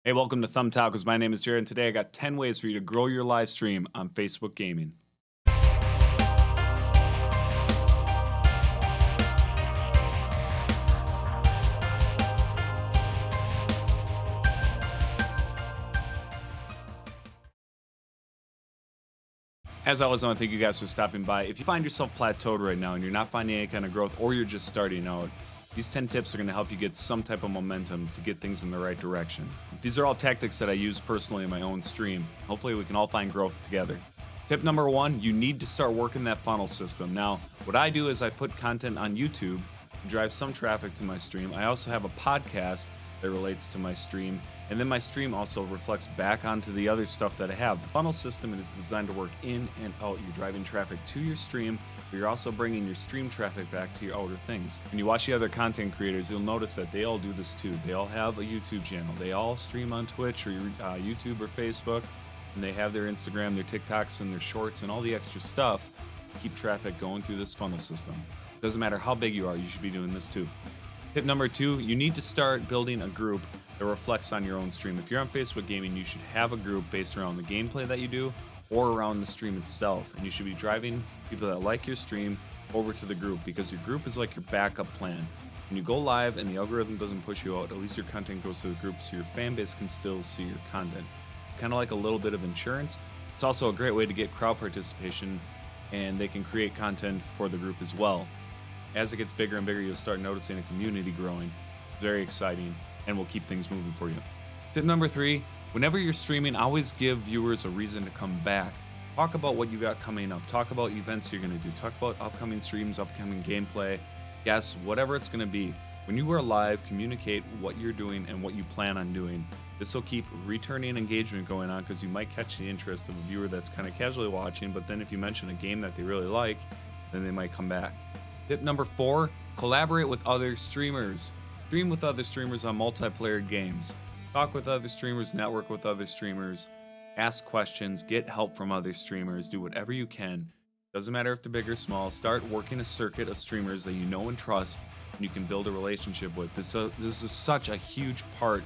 Hey, welcome to Thumb Tacos. My name is Jared, and today I got 10 ways for you to grow your live stream on Facebook Gaming. As always, I want to thank you guys for stopping by. If you find yourself plateaued right now and you're not finding any kind of growth or you're just starting out, these 10 tips are going to help you get some type of momentum to get things in the right direction. These are all tactics that I use personally in my own stream. Hopefully, we can all find growth together. Tip number one, you need to start working that funnel system. Now, what I do is I put content on YouTube to drive some traffic to my stream. I also have a podcast that relates to my stream. And then my stream also reflects back onto the other stuff that I have. The funnel system is designed to work in and out. You're driving traffic to your stream, but you're also bringing your stream traffic back to your outer things. When you watch the other content creators, you'll notice that they all do this too. They all have a YouTube channel. They all stream on Twitch or YouTube or Facebook, and they have their Instagram, their TikToks, and their shorts, and all the extra stuff to keep traffic going through this funnel system. Doesn't matter how big you are, you should be doing this too. Tip number two, you need to start building a group that reflects on your own stream. If you're on Facebook Gaming, you should have a group based around the gameplay that you do or around the stream itself. And you should be driving people that like your stream over to the group because your group is like your backup plan. When you go live and the algorithm doesn't push you out, at least your content goes to the group so your fan base can still see your content. It's kind of like a little bit of insurance. It's also a great way to get crowd participation, and they can create content for the group as well. As it gets bigger and bigger, you'll start noticing a community growing. Very exciting, and will keep things moving for you. Tip number three, whenever you're streaming, always give viewers a reason to come back. Talk about what you got coming up. Talk about events you're going to do. Talk about upcoming streams, upcoming gameplay, guests, whatever it's going to be. When you are live, communicate what you're doing and what you plan on doing. This will keep returning engagement going on because you might catch the interest of a viewer that's kind of casually watching, but then if you mention a game that they really like, then they might come back. Tip number four, collaborate with other streamers. Stream with other streamers on multiplayer games. Talk with other streamers, network with other streamers, ask questions, get help from other streamers, do whatever you can. Doesn't matter if they're big or small. Start working a circuit of streamers that you know and trust and you can build a relationship with. This is such a huge part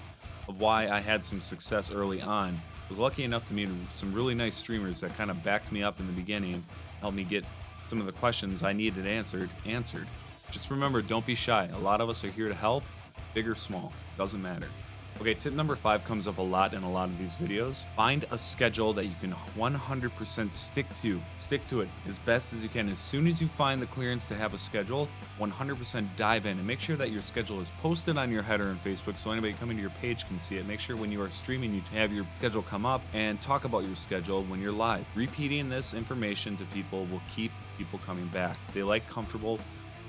of why I had some success early on. I was lucky enough to meet some really nice streamers that kind of backed me up in the beginning, helped me get some of the questions I needed answered. Just remember, don't be shy. A lot of us are here to help, big or small, doesn't matter. Okay, tip number five comes up a lot in a lot of these videos. Find a schedule that you can 100% stick to. Stick to it as best as you can. As soon as you find the clearance to have a schedule, 100% dive in and make sure that your schedule is posted on your header in Facebook so anybody coming to your page can see it. Make sure when you are streaming, you have your schedule come up and talk about your schedule when you're live. Repeating this information to people will keep people coming back. They like comfortable,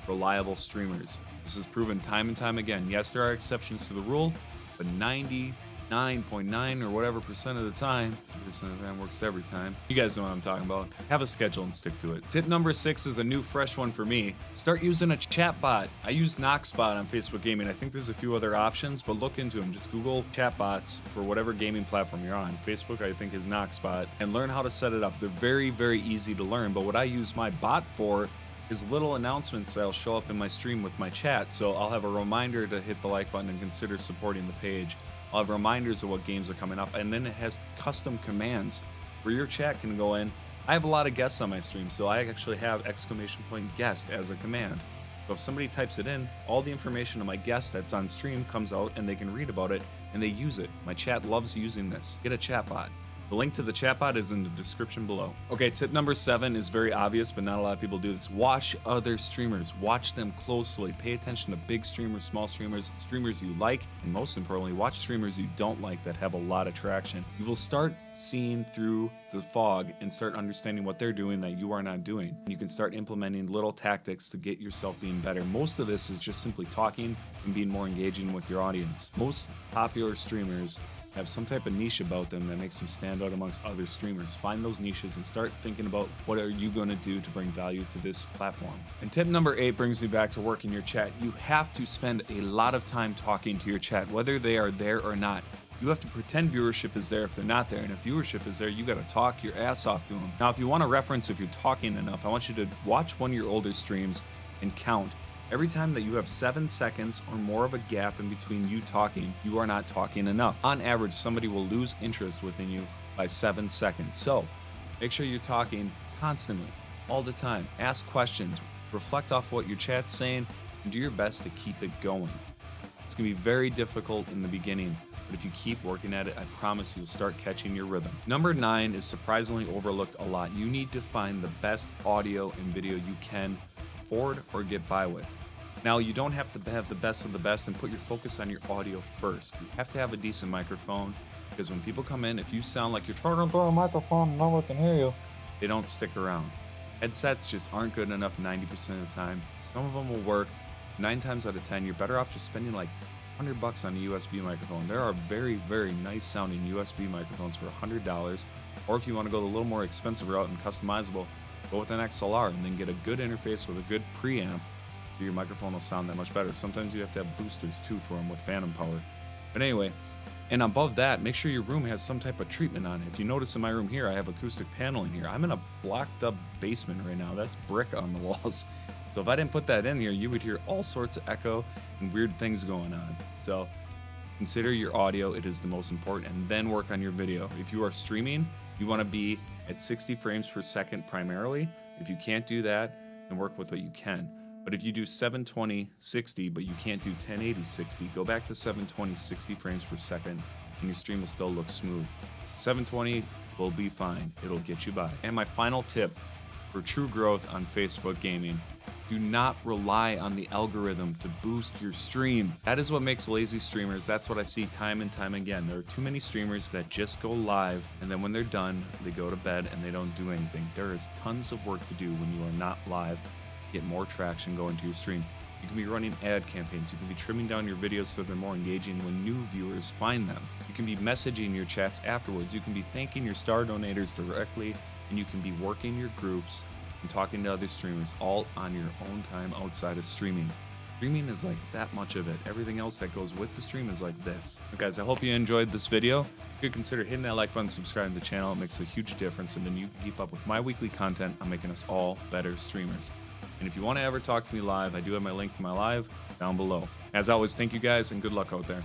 reliable streamers. This is proven time and time again. Yes, there are exceptions to the rule, but 99.9 or whatever percent of the time, 2% of the time works every time. You guys know what I'm talking about. Have a schedule and stick to it. Tip number six is a new fresh one for me. Start using a chat bot. I use Noxbot on Facebook Gaming. I think there's a few other options, but look into them. Just Google chat bots for whatever gaming platform you're on. Facebook, I think, is Noxbot, and learn how to set it up. They're very, very easy to learn, but what I use my bot for is little announcements that'll show up in my stream with my chat. So I'll have a reminder to hit the like button and consider supporting the page. I'll have reminders of what games are coming up, and then it has custom commands where your chat can go in. I have a lot of guests on my stream, so I actually have !guest as a command. So if somebody types it in, all the information of my guest that's on stream comes out and they can read about it and they use it. My chat loves using this. Get a chat bot. The link to the chatbot is in the description below. Okay, tip number 7 is very obvious, but not a lot of people do this. Watch other streamers. Watch them closely. Pay attention to big streamers, small streamers, streamers you like, and most importantly, watch streamers you don't like that have a lot of traction. You will start seeing through the fog and start understanding what they're doing that you are not doing. You can start implementing little tactics to get yourself being better. Most of this is just simply talking and being more engaging with your audience. Most popular streamers have some type of niche about them that makes them stand out amongst other streamers. Find those niches and start thinking about what are you going to do to bring value to this platform. And tip number 8 brings me back to working your chat. You have to spend a lot of time talking to your chat, whether they are there or not. You have to pretend viewership is there if they're not there, and if viewership is there, you got to talk your ass off to them. Now, if you want to reference if you're talking enough, I want you to watch one of your older streams and count Every time that you have 7 seconds or more of a gap in between you talking, you are not talking enough. On average, somebody will lose interest within you by 7 seconds. So make sure you're talking constantly, all the time. Ask questions, reflect off what your chat's saying, and do your best to keep it going. It's going to be very difficult in the beginning, but if you keep working at it, I promise you'll start catching your rhythm. Number 9 is surprisingly overlooked a lot. You need to find the best audio and video you can afford or get by with. Now, you don't have to have the best of the best and put your focus on your audio first. You have to have a decent microphone, because when people come in, if you sound like you're talking through a microphone and no one can hear you, they don't stick around. Headsets just aren't good enough 90% of the time. Some of them will work. 9 times out of 10, you're better off just spending like $100 on a USB microphone. There are very, very nice sounding USB microphones for $100. Or if you want to go the little more expensive route and customizable, go with an XLR and then get a good interface with a good preamp. Your microphone will sound that much better. Sometimes you have to have boosters too for them with phantom power. But anyway, and above that, make sure your room has some type of treatment on it. If you notice in my room here, I have acoustic paneling here. I'm in a blocked up basement right now. That's brick on the walls. So if I didn't put that in here, you would hear all sorts of echo and weird things going on. So consider your audio. It is the most important, and then work on your video. If you are streaming, you want to be at 60 frames per second primarily. If you can't do that, then work with what you can. But if you do 720 60, but you can't do 1080 60, go back to 720 60 frames per second, and your stream will still look smooth. 720 will be fine. It'll get you by. And my final tip for true growth on Facebook gaming: do not rely on the algorithm to boost your stream. That is what makes lazy streamers. That's what I see time and time again. There are too many streamers that just go live, and then when they're done, they go to bed and they don't do anything. There is tons of work to do when you are not live. Get more traction going to your stream. You can be running ad campaigns. You can be trimming down your videos so they're more engaging when new viewers find them. You can be messaging your chats afterwards. You can be thanking your star donators directly, and you can be working your groups and talking to other streamers all on your own time outside of streaming. Streaming is like that much of it. Everything else that goes with the stream is like this. So guys, I hope you enjoyed this video. If you could consider hitting that like button, subscribing to the channel, it makes a huge difference, and then you can keep up with my weekly content on making us all better streamers. And if you want to ever talk to me live, I do have my link to my live down below. As always, thank you guys, and good luck out there.